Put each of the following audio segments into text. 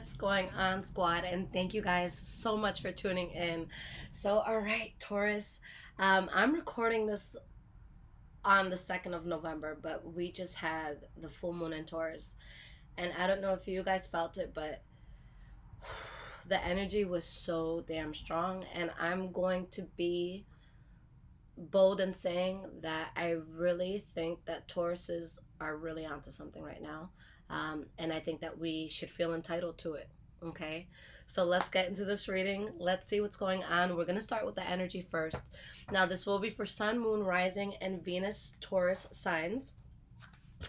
What's going on, squad? And thank you guys so much for tuning in. So, all right, Taurus, I'm recording this on the 2nd of November, but we just had the full moon in Taurus. And I don't know if you guys felt it, but the energy was so damn strong. And I'm going to be bold in saying that I really think that Tauruses are really onto something right now. And I think that we should feel entitled to it. Okay, so let's get into this reading. Let's see what's going on. We're going to start with the energy first. Now, this will be for Sun, Moon, Rising, and Venus Taurus signs.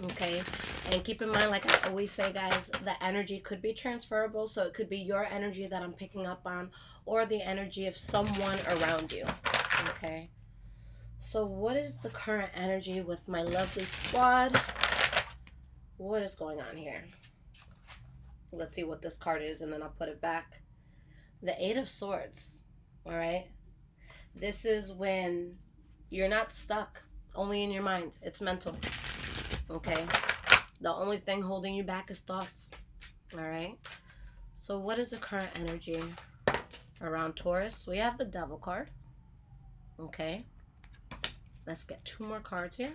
Okay, and keep in mind, like I always say, guys, the energy could be transferable. So it could be your energy that I'm picking up on, or the energy of someone around you. Okay. So, what is the current energy with my lovely squad? What is going on here? Let's see what this card is, and then I'll put it back. The Eight of Swords. All right. This is when you're not stuck only in your mind, it's mental. Okay. The only thing holding you back is thoughts. All right. So, what is the current energy around Taurus? We have the Devil card. Okay. Let's get two more cards here.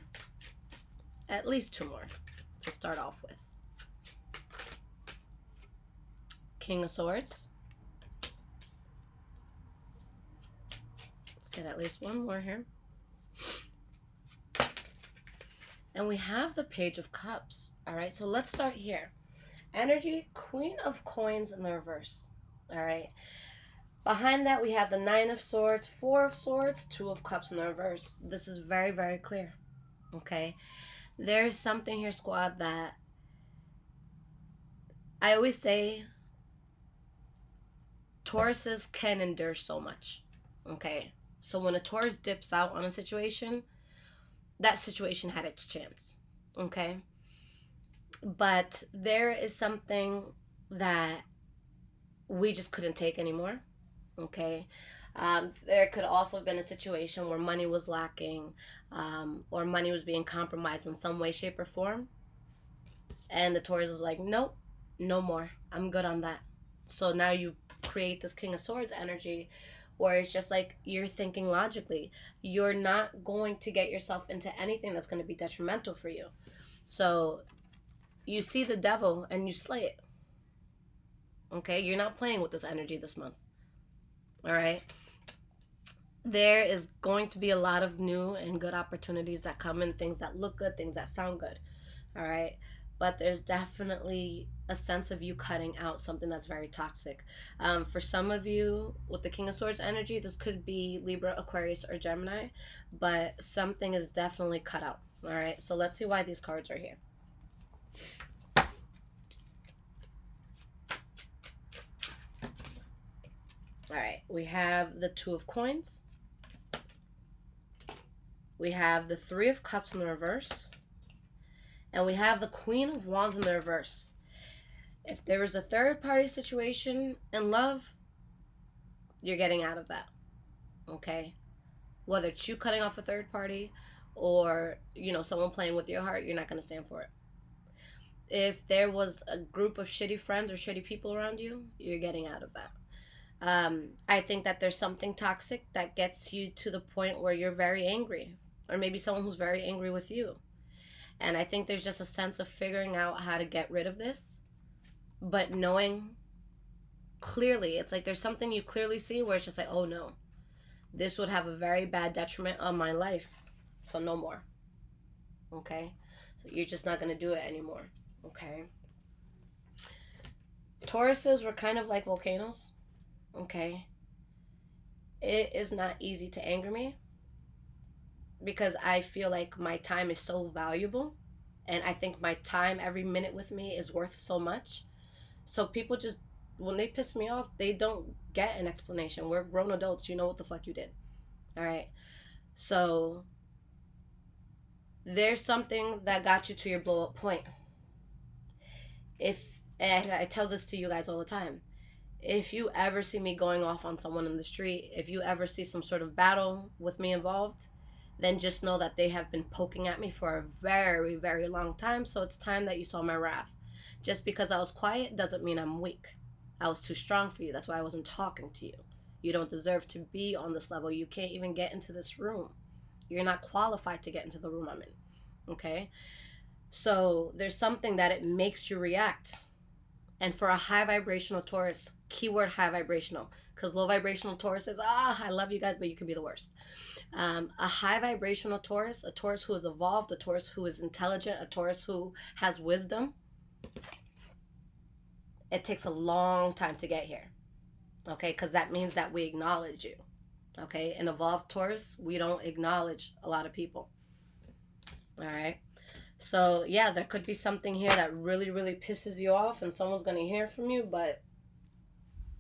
At least two more to start off with. King of Swords. Let's get at least one more here. And we have the Page of Cups. All right, so let's start here. Energy, Queen of Coins in the reverse. All right. Behind that, we have the Nine of Swords, Four of Swords, Two of Cups in the reverse. This is very, very clear. Okay. There's something here, squad, that I always say Tauruses can endure so much. Okay. So when a Taurus dips out on a situation, that situation had its chance. Okay. But there is something that we just couldn't take anymore. Okay. There could also have been a situation where money was lacking, or money was being compromised in some way, shape, or form. And the Taurus is like, nope, no more. I'm good on that. So now you create this King of Swords energy where it's just like you're thinking logically. You're not going to get yourself into anything that's going to be detrimental for you. So you see the devil and you slay it. Okay? You're not playing with this energy this month. All right? There is going to be a lot of new and good opportunities that come in, things that look good, things that sound good. All right? But there's definitely a sense of you cutting out something that's very toxic. For some of you, with the King of Swords energy, this could be Libra, Aquarius, or Gemini, but something is definitely cut out. All right? So let's see why these cards are here. All right, we have the Two of Coins. We have the Three of Cups in the reverse. And we have the Queen of Wands in the reverse. If there was a third party situation in love, you're getting out of that. Okay? Whether it's you cutting off a third party or, someone playing with your heart, you're not going to stand for it. If there was a group of shitty friends or shitty people around you, you're getting out of that. I think that there's something toxic that gets you to the point where you're very angry, or maybe someone who's very angry with you. And I think there's just a sense of figuring out how to get rid of this, but knowing clearly, it's like there's something you clearly see where it's just like, oh no, this would have a very bad detriment on my life, so no more. Okay? So you're just not going to do it anymore. Okay? Tauruses were kind of like volcanoes. Okay? It is not easy to anger me because I feel like my time is so valuable, and I think my time, every minute with me, is worth so much. So people just, when they piss me off, they don't get an explanation. We're grown adults. You know what the fuck you did. All right? So there's something that got you to your blow up point. And I tell this to you guys all the time, if you ever see me going off on someone in the street, if you ever see some sort of battle with me involved, then just know that they have been poking at me for a very, very long time. So it's time that you saw my wrath. Just because I was quiet doesn't mean I'm weak. I was too strong for you. That's why I wasn't talking to you. You don't deserve to be on this level. You can't even get into this room. You're not qualified to get into the room I'm in. Okay? So there's something that it makes you react. And for a high vibrational Taurus, keyword high vibrational, because low vibrational Taurus is, I love you guys, but you can be the worst. A high vibrational Taurus, a Taurus who is evolved, a Taurus who is intelligent, a Taurus who has wisdom, it takes a long time to get here. Okay, because that means that we acknowledge you. Okay, an evolved Taurus, we don't acknowledge a lot of people. All right. So yeah, there could be something here that really, really pisses you off and someone's going to hear from you, but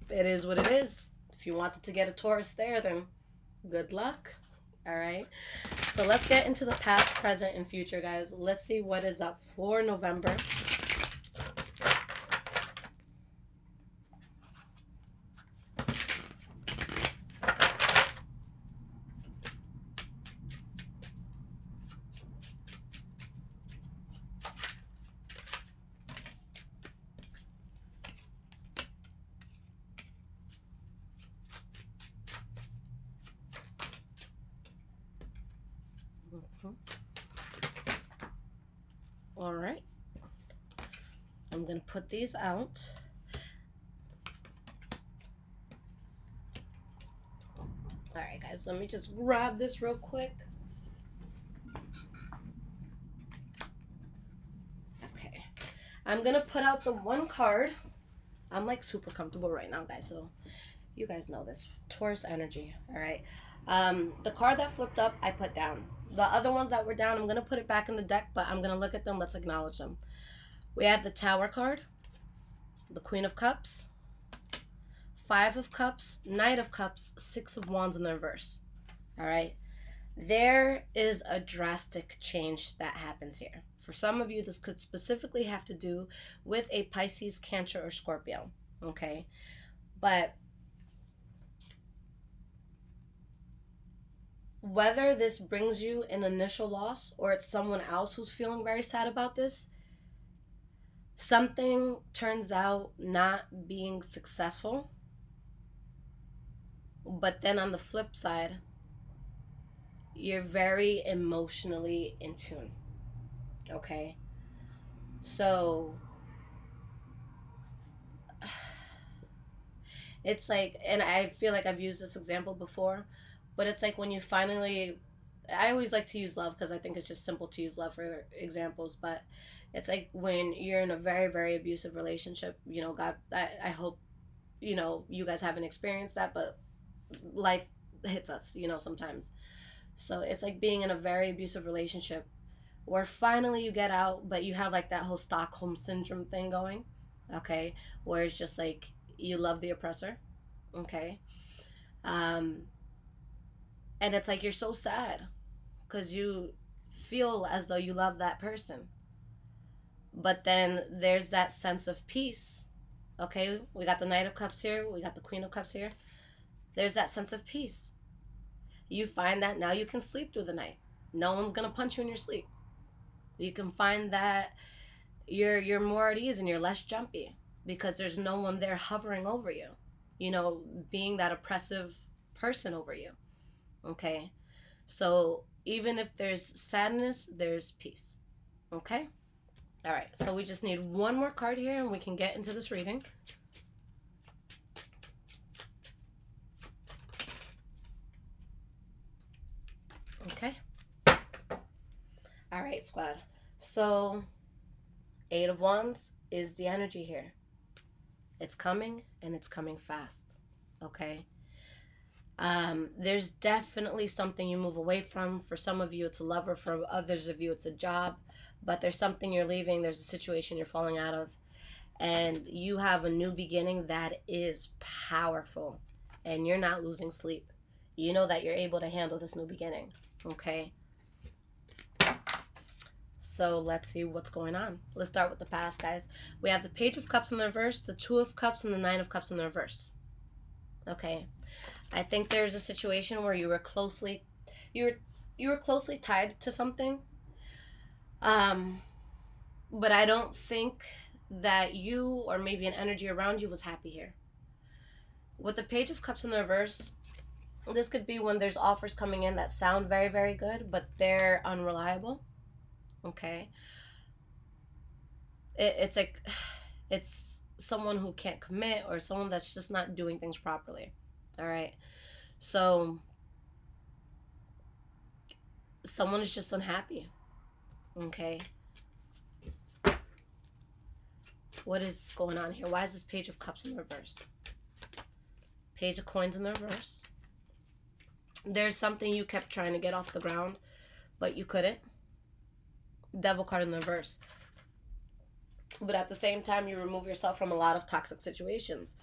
it is what it is. If you wanted to get a Taurus there, then good luck. All right. So let's get into the past, present, and future, guys. Let's see what is up for November. All right. I'm going to put these out. All right, guys, let me just grab this real quick. Okay. I'm going to put out the one card. I'm like super comfortable right now, guys, so you guys know this. Taurus energy, all right? The card that flipped up, I put down. The other ones that were down, I'm going to put it back in the deck, but I'm going to look at them. Let's acknowledge them. We have the Tower card, the Queen of Cups, Five of Cups, Knight of Cups, Six of Wands in the reverse. All right? There is a drastic change that happens here. For some of you, this could specifically have to do with a Pisces, Cancer, or Scorpio. Okay? But whether this brings you an initial loss or it's someone else who's feeling very sad about this, something turns out not being successful. But then on the flip side, you're very emotionally in tune. Okay? So it's like, and I feel like I've used this example before, but it's like when you finally, I always like to use love because I think it's just simple to use love for examples, but it's like when you're in a very, very abusive relationship, you know, God, I hope, you know, you guys haven't experienced that, but life hits us, you know, sometimes. So it's like being in a very abusive relationship where finally you get out, but you have like that whole Stockholm syndrome thing going, okay, where it's just like you love the oppressor, okay, um, and it's like you're so sad because you feel as though you love that person, but then there's that sense of peace. Okay, we got the Knight of Cups here, we got the Queen of Cups here. There's that sense of peace. You find that now you can sleep through the night. No one's gonna punch you in your sleep. You can find that you're more at ease and you're less jumpy because there's no one there hovering over you, you know, being that oppressive person over you. Okay, so even if there's sadness, there's peace. Okay, all right, so we just need one more card here and we can get into this reading. Okay, all right, squad. So Eight of Wands is the energy here. It's coming and it's coming fast. Okay, there's definitely something you move away from. For some of you it's a lover, for others of you it's a job, but there's something you're leaving, there's a situation you're falling out of, and you have a new beginning that is powerful, and you're not losing sleep. You know that you're able to handle this new beginning. Okay, so let's see what's going on. Let's start with the past, guys. We have the Page of Cups in the reverse, the Two of Cups, and the Nine of Cups in the reverse. Okay, I think there's a situation where you were closely tied to something, but I don't think that you or maybe an energy around you was happy here. With the Page of Cups in the reverse, this could be when there's offers coming in that sound very, very good, but they're unreliable. Okay. It's like, it's someone who can't commit or someone that's just not doing things properly. All right. So, someone is just unhappy. Okay. What is going on here? Why is this Page of Cups in reverse? Page of Coins in the reverse. There's something you kept trying to get off the ground, but you couldn't. Devil card in the reverse. But at the same time, you remove yourself from a lot of toxic situations.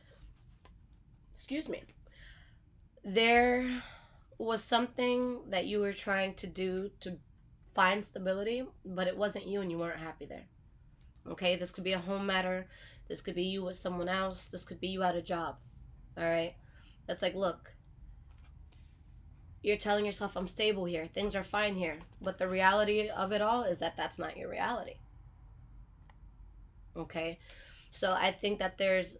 Excuse me. There was something that you were trying to do to find stability, but it wasn't you and you weren't happy there. Okay, this could be a home matter. This could be you with someone else. This could be you at a job. All right. That's like, look, you're telling yourself, I'm stable here. Things are fine here. But the reality of it all is that that's not your reality. Okay. So I think that there's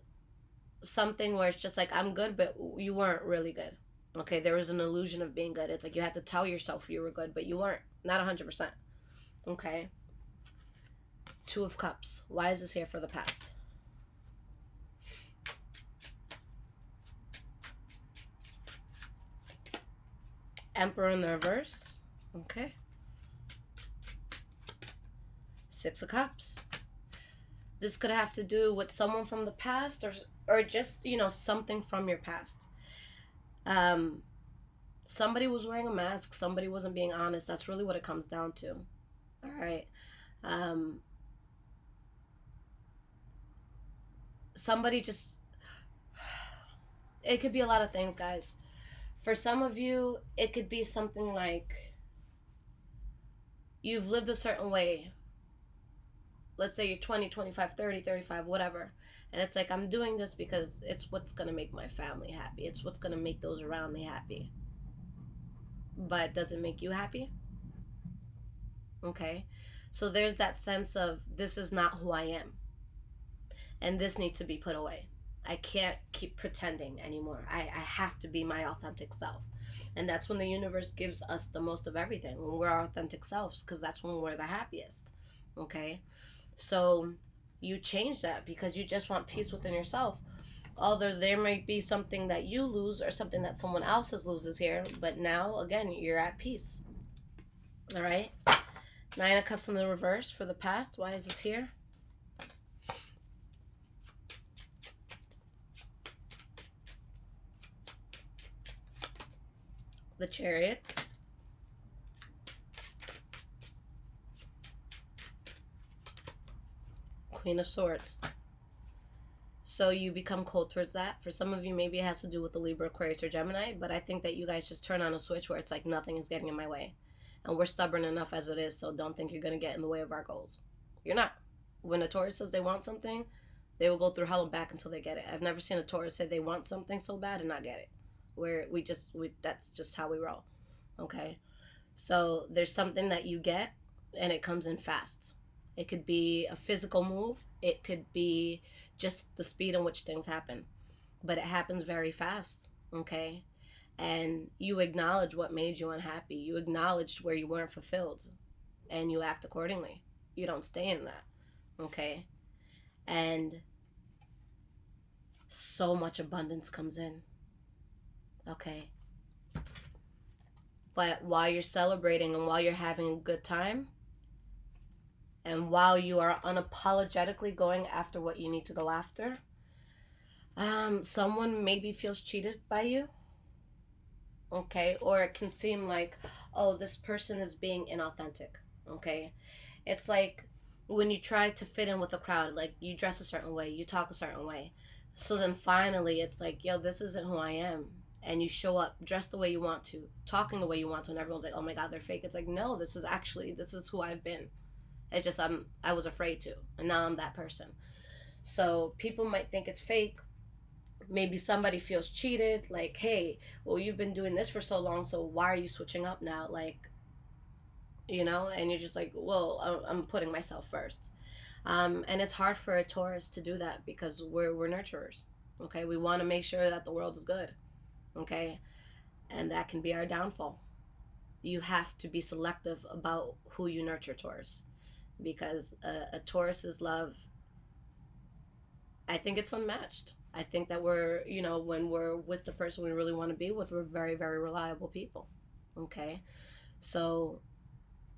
something where it's just like, I'm good, but you weren't really good. Okay. There was an illusion of being good. It's like you had to tell yourself you were good, but you weren't. Not 100%. Okay. Two of Cups. Why is this here for the past? Emperor in the reverse. Okay. Six of Cups. This could have to do with someone from the past or just, something from your past. Somebody was wearing a mask. Somebody wasn't being honest. That's really what it comes down to. All right. Somebody just, it could be a lot of things, guys. For some of you, it could be something like you've lived a certain way. Let's say you're 20, 25, 30, 35, whatever. And it's like, I'm doing this because it's what's going to make my family happy. It's what's going to make those around me happy. But does it make you happy? Okay. So there's that sense of, this is not who I am. And this needs to be put away. I can't keep pretending anymore. I have to be my authentic self. And that's when the universe gives us the most of everything, when we're our authentic selves, because that's when we're the happiest. Okay? So you change that because you just want peace within yourself. Although there might be something that you lose or something that someone else loses here, but now, again, you're at peace. All right? Nine of Cups in the reverse for the past. Why is this here? The Chariot. Queen of Swords. So you become cold towards that. For some of you, maybe it has to do with the Libra, Aquarius, or Gemini, but I think that you guys just turn on a switch where it's like nothing is getting in my way. And we're stubborn enough as it is, so don't think you're going to get in the way of our goals. You're not. When a Taurus says they want something, they will go through hell and back until they get it. I've never seen a Taurus say they want something so bad and not get it. Where that's just how we roll. Okay? So there's something that you get, and it comes in fast. It could be a physical move. It could be just the speed in which things happen. But it happens very fast, okay? And you acknowledge what made you unhappy. You acknowledge where you weren't fulfilled. And you act accordingly. You don't stay in that, okay? And so much abundance comes in, okay? But while you're celebrating and while you're having a good time, and while you are unapologetically going after what you need to go after, someone maybe feels cheated by you. Okay? Or it can seem like, oh, this person is being inauthentic. Okay? It's like when you try to fit in with a crowd, like you dress a certain way, you talk a certain way. So then finally it's like, yo, this isn't who I am. And you show up dressed the way you want to, talking the way you want to, and everyone's like, oh my God, they're fake. It's like, no, this is who I've been. It's just I was afraid to, and now I'm that person. So people might think it's fake. Maybe somebody feels cheated, like, hey, well, you've been doing this for so long, so why are you switching up now? Like, and you're just like, well, I'm putting myself first. And it's hard for a Taurus to do that because we're nurturers. Okay, we want to make sure that the world is good. Okay, and that can be our downfall. You have to be selective about who you nurture, Taurus, because a Taurus's love, I think it's unmatched. I think that when we're with the person we really want to be with, we're very, very reliable people. Okay, so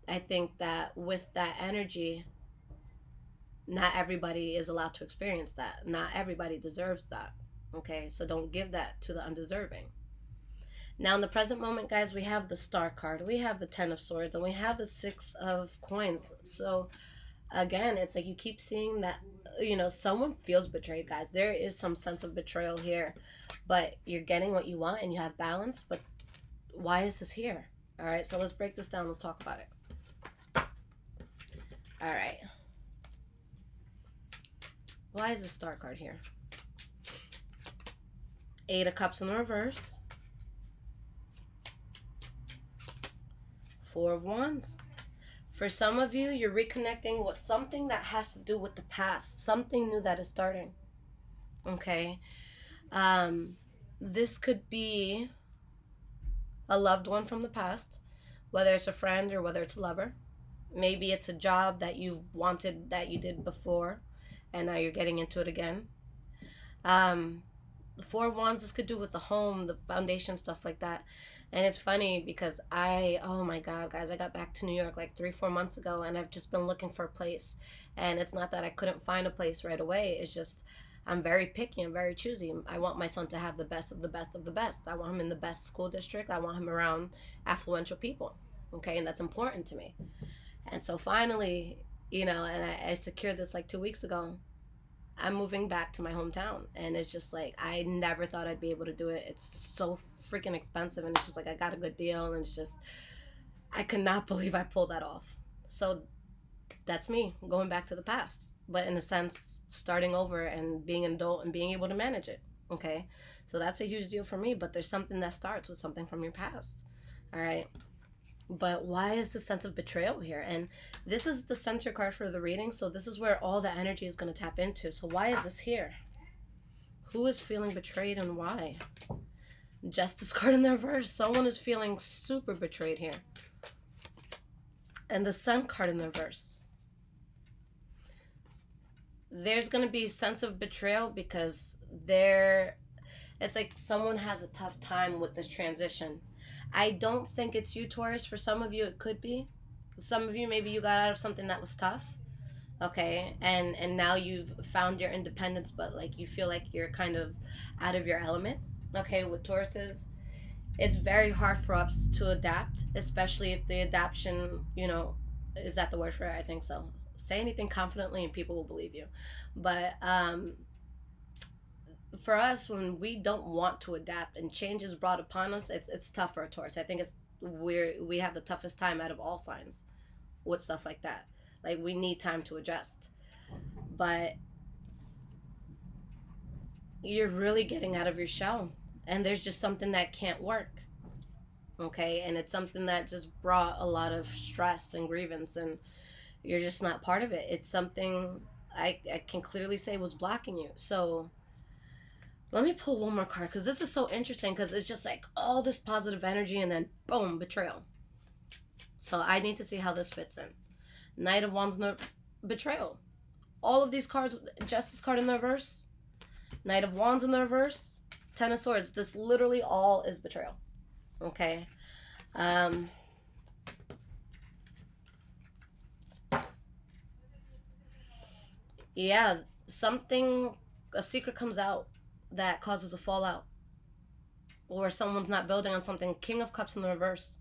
I think that with that energy, not everybody is allowed to experience that. Not everybody deserves that. Okay, so don't give that to the undeserving. Now, in the present moment, guys, we have the Star card, we have the Ten of Swords, and we have the Six of Coins. So, again, it's like you keep seeing that, someone feels betrayed, guys. There is some sense of betrayal here, but you're getting what you want and you have balance. But why is this here? All right, so let's break this down. Let's talk about it. All right. Why is the Star card here? Eight of Cups in the reverse. Four of Wands. For some of you, you're reconnecting with something that has to do with the past. Something new that is starting. Okay? This could be a loved one from the past, whether it's a friend or whether it's a lover. Maybe it's a job that you've wanted that you did before, and now you're getting into it again. The Four of Wands, this could do with the home, the foundation, stuff like that. And it's funny because oh my God, guys, I got back to New York like 3-4 months ago, and I've just been looking for a place. And it's not that I couldn't find a place right away. It's just I'm very picky. I'm very choosy. I want my son to have the best of the best of the best. I want him in the best school district. I want him around affluential people. Okay, and that's important to me. And so finally, and I secured this like 2 weeks ago. I'm moving back to my hometown, and it's just like I never thought I'd be able to do it. It's so freaking expensive, and it's just like I got a good deal, and it's just I could not believe I pulled that off. So that's me going back to the past, but in a sense starting over and being an adult and being able to manage it. Okay, so that's a huge deal for me, but there's something that starts with something from your past. All right. But why is the sense of betrayal here? And this is the center card for the reading, so this is where all the energy is going to tap into. So why is this here? Who is feeling betrayed and why? Justice card in the reverse. Someone is feeling super betrayed here. And the Sun card in the reverse. There's going to be a sense of betrayal because it's like someone has a tough time with this transition. I don't think it's you, Taurus. For some of you, it could be. Some of you, maybe you got out of something that was tough. Okay, and now you've found your independence, but like you feel like you're kind of out of your element. Okay, with Tauruses, it's very hard for us to adapt, especially if the adaptation, is that the word for it? I think so. Say anything confidently and people will believe you. But for us, when we don't want to adapt and change is brought upon us, it's tough for a Taurus. I think we have the toughest time out of all signs with stuff like that. Like we need time to adjust, but you're really getting out of your shell, and there's just something that can't work. Okay, and it's something that just brought a lot of stress and grievance, and you're just not part of it. It's something I can clearly say was blocking you. So let me pull one more card because this is so interesting because it's just like all this positive energy and then boom, betrayal. So I need to see how this fits in. Knight of Wands, betrayal. All of these cards, Justice card in the reverse, Knight of Wands in the reverse, Ten of Swords. This literally all is betrayal. Okay. Yeah, a secret comes out that causes a fallout, or someone's not building on something. King of Cups in the reverse.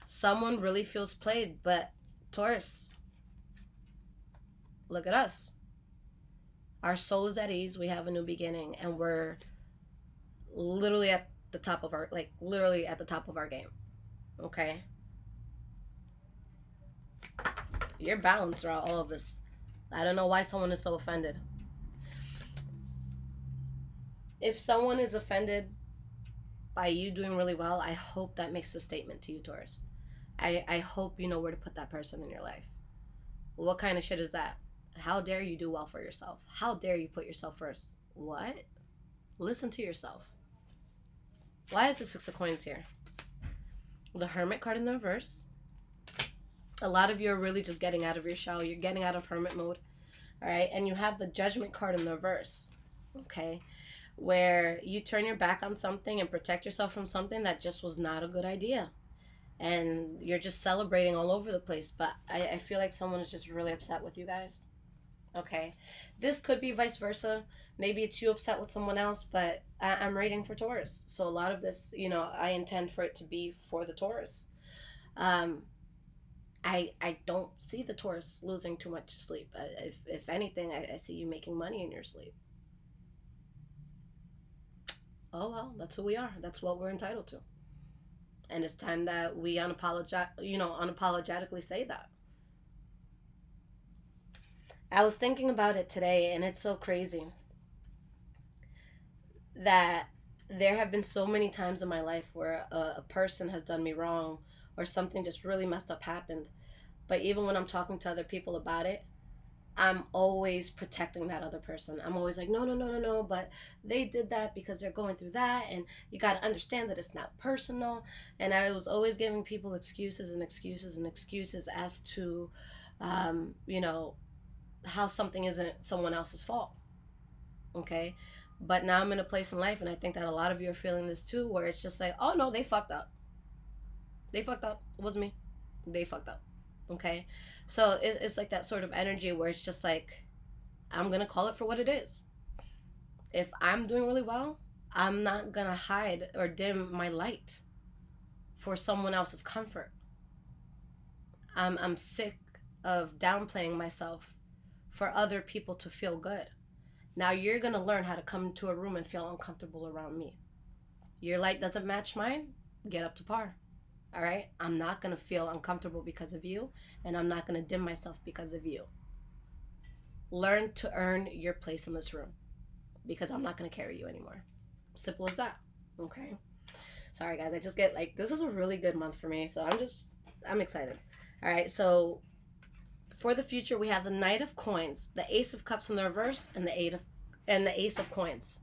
Someone really feels played, but Taurus, look at us. Our soul is at ease. We have a new beginning, and we're literally at the top of our game. Okay? You're balanced throughout all of this. I don't know why someone is so offended. If someone is offended by you doing really well, I hope that makes a statement to you, Taurus. I hope you know where to put that person in your life. What kind of shit is that? How dare you do well for yourself? How dare you put yourself first? What? Listen to yourself. Why is the Six of Coins here? The Hermit card in the reverse. A lot of you are really just getting out of your shell. You're getting out of hermit mode. All right. And you have the Judgment card in the reverse. Okay. Where you turn your back on something and protect yourself from something that just was not a good idea. And you're just celebrating all over the place. But I feel like someone is just really upset with you guys. Okay. This could be vice versa. Maybe it's you upset with someone else, but I'm rating for Taurus. So a lot of this, I intend for it to be for the Taurus. Um, I don't see the Taurus losing too much sleep. If anything, I see you making money in your sleep. Oh well, that's who we are. That's what we're entitled to. And it's time that we unapologetically say that. I was thinking about it today, and it's so crazy that there have been so many times in my life where a person has done me wrong or something just really messed up happened. But even when I'm talking to other people about it, I'm always protecting that other person. I'm always like, no, no, no, no, no, but they did that because they're going through that, and you got to understand that it's not personal. And I was always giving people excuses and excuses and excuses as to, um, you know, how something isn't someone else's fault. Okay. But now I'm in a place in life, and I think that a lot of you are feeling this too, where it's just like, oh no, they fucked up. They fucked up. It wasn't me. They fucked up. Okay. So it's like that sort of energy where it's just like, I'm going to call it for what it is. If I'm doing really well, I'm not going to hide or dim my light for someone else's comfort. I'm sick of downplaying myself for other people to feel good. Now you're going to learn how to come into a room and feel uncomfortable around me. Your light doesn't match mine, get up to par. All right? I'm not going to feel uncomfortable because of you, and I'm not going to dim myself because of you. Learn to earn your place in this room, because I'm not going to carry you anymore. Simple as that. Okay? Sorry, guys. I just get like, this is a really good month for me, so I'm excited. All right? So for the future, we have the Knight of Coins, the Ace of Cups in the reverse, and the Ace of Coins.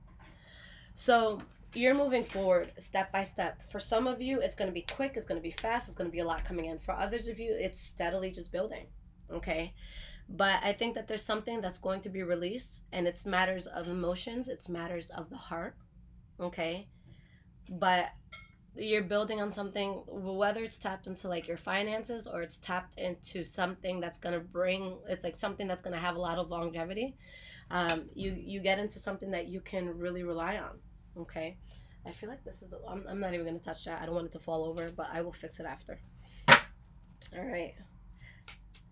So you're moving forward step by step. For some of you, it's going to be quick, it's going to be fast, it's going to be a lot coming in. For others of you, it's steadily just building. Okay? But I think that there's something that's going to be released, and it's matters of emotions, it's matters of the heart. Okay? But you're building on something, whether it's tapped into like your finances, or it's tapped into something that's going to bring, it's like something that's going to have a lot of longevity. You get into something that you can really rely on. Okay? I feel like this is, I'm not even going to touch that. I don't want it to fall over, but I will fix it after. All right.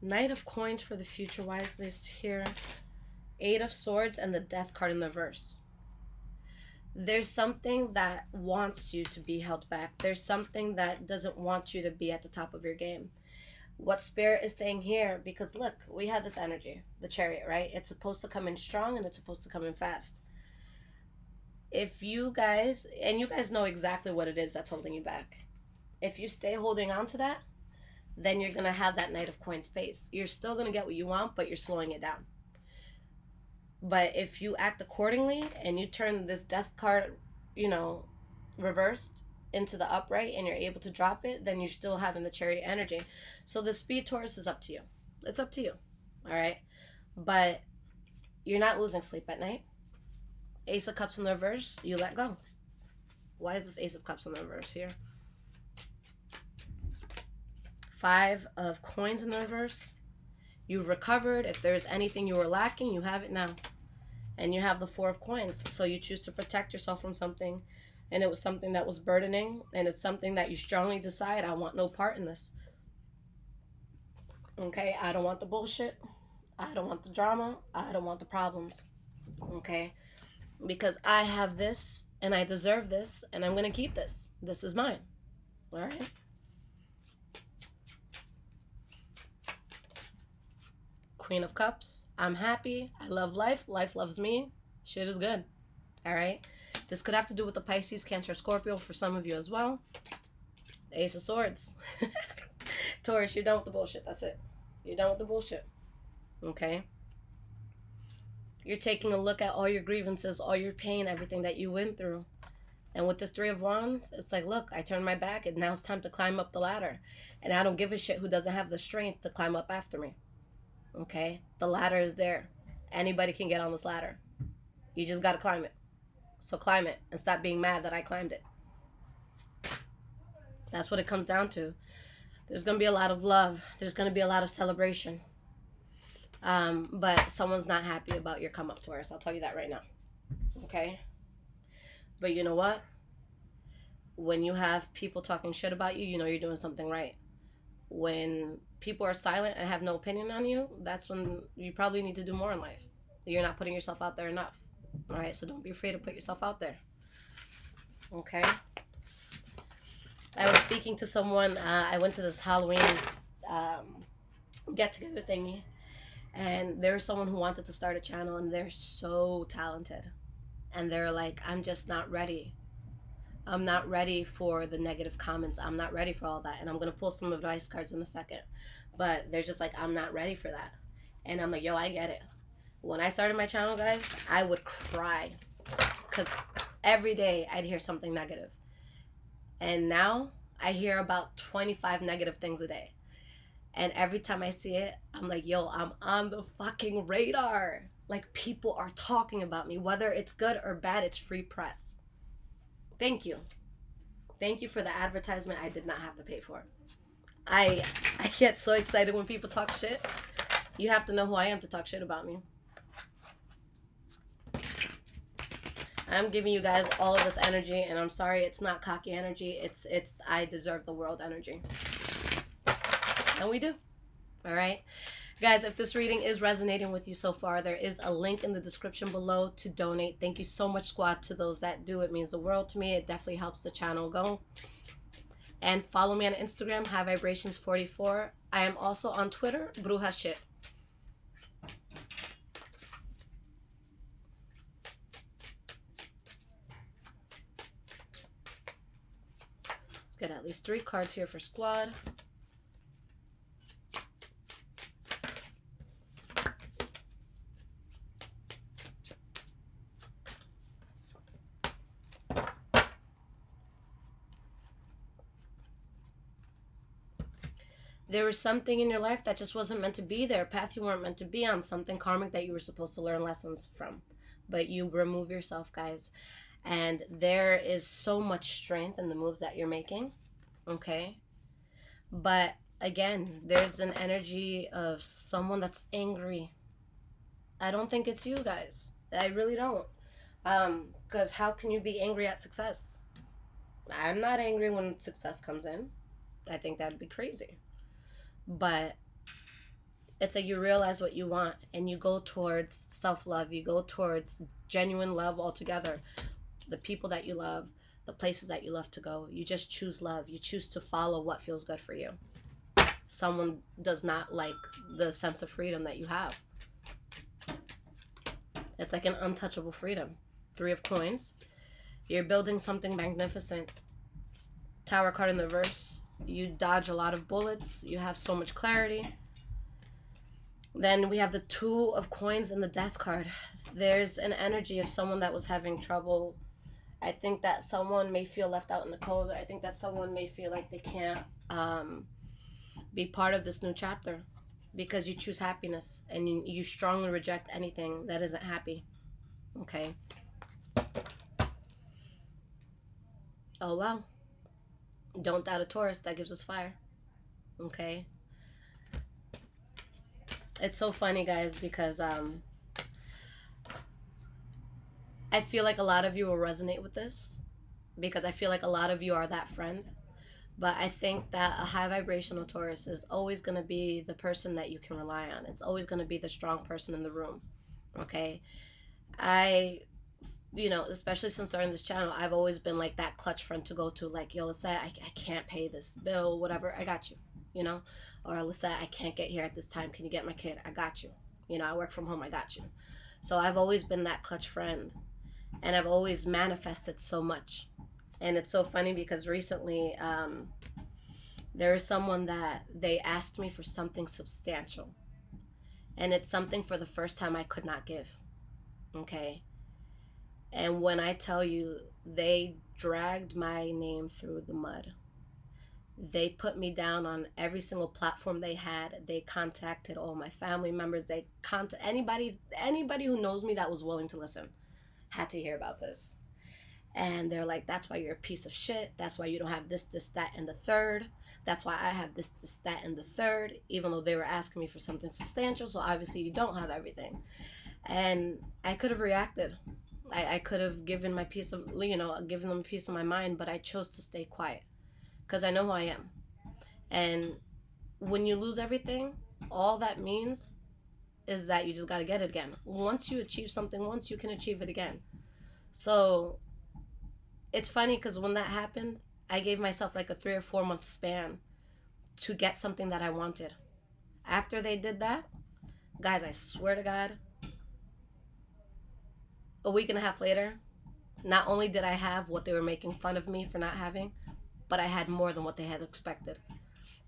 Knight of Coins for the future. Why is this here? Eight of Swords and the Death card in the reverse. There's something that wants you to be held back. There's something that doesn't want you to be at the top of your game. What Spirit is saying here, because look, we have this energy, the Chariot, right? It's supposed to come in strong, and it's supposed to come in fast. If you guys, and you guys know exactly what it is that's holding you back. If you stay holding on to that, then you're going to have that Knight of Coins space. You're still going to get what you want, but you're slowing it down. But if you act accordingly and you turn this Death card, reversed into the upright, and you're able to drop it, then you're still having the Chariot energy. So the speed, Taurus, is up to you. It's up to you. All right? But you're not losing sleep at night. Ace of Cups in the reverse, you let go. Why is this Ace of Cups in the reverse here? Five of Coins in the reverse. You've recovered. If there's anything you were lacking, you have it now. And you have the Four of Coins. So you choose to protect yourself from something, and it was something that was burdening, and it's something that you strongly decide, I want no part in this. Okay? I don't want the bullshit. I don't want the drama. I don't want the problems. Okay? Because I have this, and I deserve this, and I'm going to keep this. This is mine. All right? Queen of Cups. I'm happy. I love life. Life loves me. Shit is good. All right? This could have to do with the Pisces, Cancer, Scorpio for some of you as well. Ace of Swords. Taurus, you're done with the bullshit. That's it. You're done with the bullshit. Okay? You're taking a look at all your grievances, all your pain, everything that you went through. And with this Three of Wands, it's like, look, I turned my back and now it's time to climb up the ladder. And I don't give a shit who doesn't have the strength to climb up after me. Okay? The ladder is there. Anybody can get on this ladder. You just got to climb it. So climb it and stop being mad that I climbed it. That's what it comes down to. There's going to be a lot of love. There's going to be a lot of celebration. But someone's not happy about your come up, Taurus. I'll tell you that right now. Okay? But you know what? When you have people talking shit about you, you know you're doing something right. When people are silent and have no opinion on you, that's when you probably need to do more in life. You're not putting yourself out there enough. All right? So don't be afraid to put yourself out there. Okay? I was speaking to someone. I went to this Halloween get-together thingy. And there's someone who wanted to start a channel, and they're so talented. And they're like, I'm just not ready. I'm not ready for the negative comments. I'm not ready for all that. And I'm going to pull some advice cards in a second. But they're just like, I'm not ready for that. And I'm like, yo, I get it. When I started my channel, guys, I would cry. Because every day I'd hear something negative. And now I hear about 25 negative things a day. And every time I see it, I'm like, yo, I'm on the fucking radar. Like, people are talking about me. Whether it's good or bad, it's free press. Thank you. Thank you for the advertisement I did not have to pay for. I get so excited when people talk shit. You have to know who I am to talk shit about me. I'm giving you guys all of this energy, and I'm sorry it's not cocky energy. It's I deserve the world energy. And we do. All right. Guys, if this reading is resonating with you so far, there is a link in the description below to donate. Thank you so much, squad, to those that do. It means the world to me. It definitely helps the channel go. And follow me on Instagram, High Vibrations 44. I am also on Twitter, Bruja Shit. Let's get at least 3 cards here for squad. There was something in your life that just wasn't meant to be there, a path you weren't meant to be on, something karmic that you were supposed to learn lessons from. But you remove yourself, guys. And there is so much strength in the moves that you're making, okay? But again, there's an energy of someone that's angry. I don't think it's you, guys. I really don't. Because how can you be angry at success? I'm not angry when success comes in. I think that'd be crazy. But it's like you realize what you want and you go towards self-love. You go towards genuine love altogether. The people that you love, the places that you love to go. You just choose love. You choose to follow what feels good for you. Someone does not like the sense of freedom that you have. It's like an untouchable freedom. 3 of coins. You're building something magnificent. Tower card in the reverse. You dodge a lot of bullets. You have so much clarity. Then we have the 2 of coins and the death card. There's an energy of someone that was having trouble. I think that someone may feel left out in the cold. I think that someone may feel like they can't be part of this new chapter because you choose happiness and you strongly reject anything that isn't happy. Okay. Oh, wow. Don't doubt a Taurus. That gives us fire. Okay. It's so funny, guys, because I feel like a lot of you will resonate with this because I feel like a lot of you are that friend. But I think that a high vibrational Taurus is always going to be the person that you can rely on. It's always going to be the strong person in the room. Okay. You know, especially since starting this channel, I've always been like that clutch friend to go to, like, yo, Lisette, I can't pay this bill, whatever, I got you, you know, or Lisette, I can't get here at this time, can you get my kid? I got you, you know, I work from home, I got you. So I've always been that clutch friend, and I've always manifested so much. And it's so funny because recently there is someone that they asked me for something substantial, and it's something for the first time I could not give. Okay. And when I tell you, they dragged my name through the mud. They put me down on every single platform they had. They contacted all my family members. They contact anybody who knows me that was willing to listen had to hear about this. And they're like, that's why you're a piece of shit. That's why you don't have this, that, and the third. That's why I have this, that, and the third, even though they were asking me for something substantial. So obviously, you don't have everything. And I could have reacted. I could have given my piece of, given them a piece of my mind, but I chose to stay quiet because I know who I am. And when you lose everything, all that means is that you just got to get it again. Once you achieve something once, you can achieve it again. So it's funny because when that happened, I gave myself like a 3 or 4 month span to get something that I wanted. After they did that, guys, I swear to God, a week and a half later, not only did I have what they were making fun of me for not having, but I had more than what they had expected.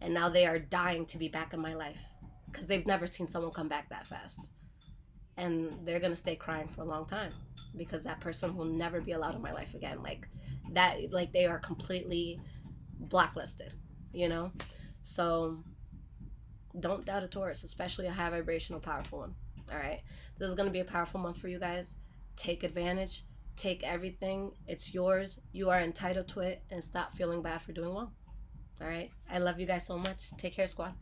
And now they are dying to be back in my life because they've never seen someone come back that fast. And they're going to stay crying for a long time because that person will never be allowed in my life again. Like that, like they are completely blacklisted, you know? So don't doubt a Taurus, especially a high vibrational, powerful one. All right. This is going to be a powerful month for you guys. Take advantage. Take everything. It's yours. You are entitled to it, and stop feeling bad for doing well. All right. I love you guys so much. Take care, squad.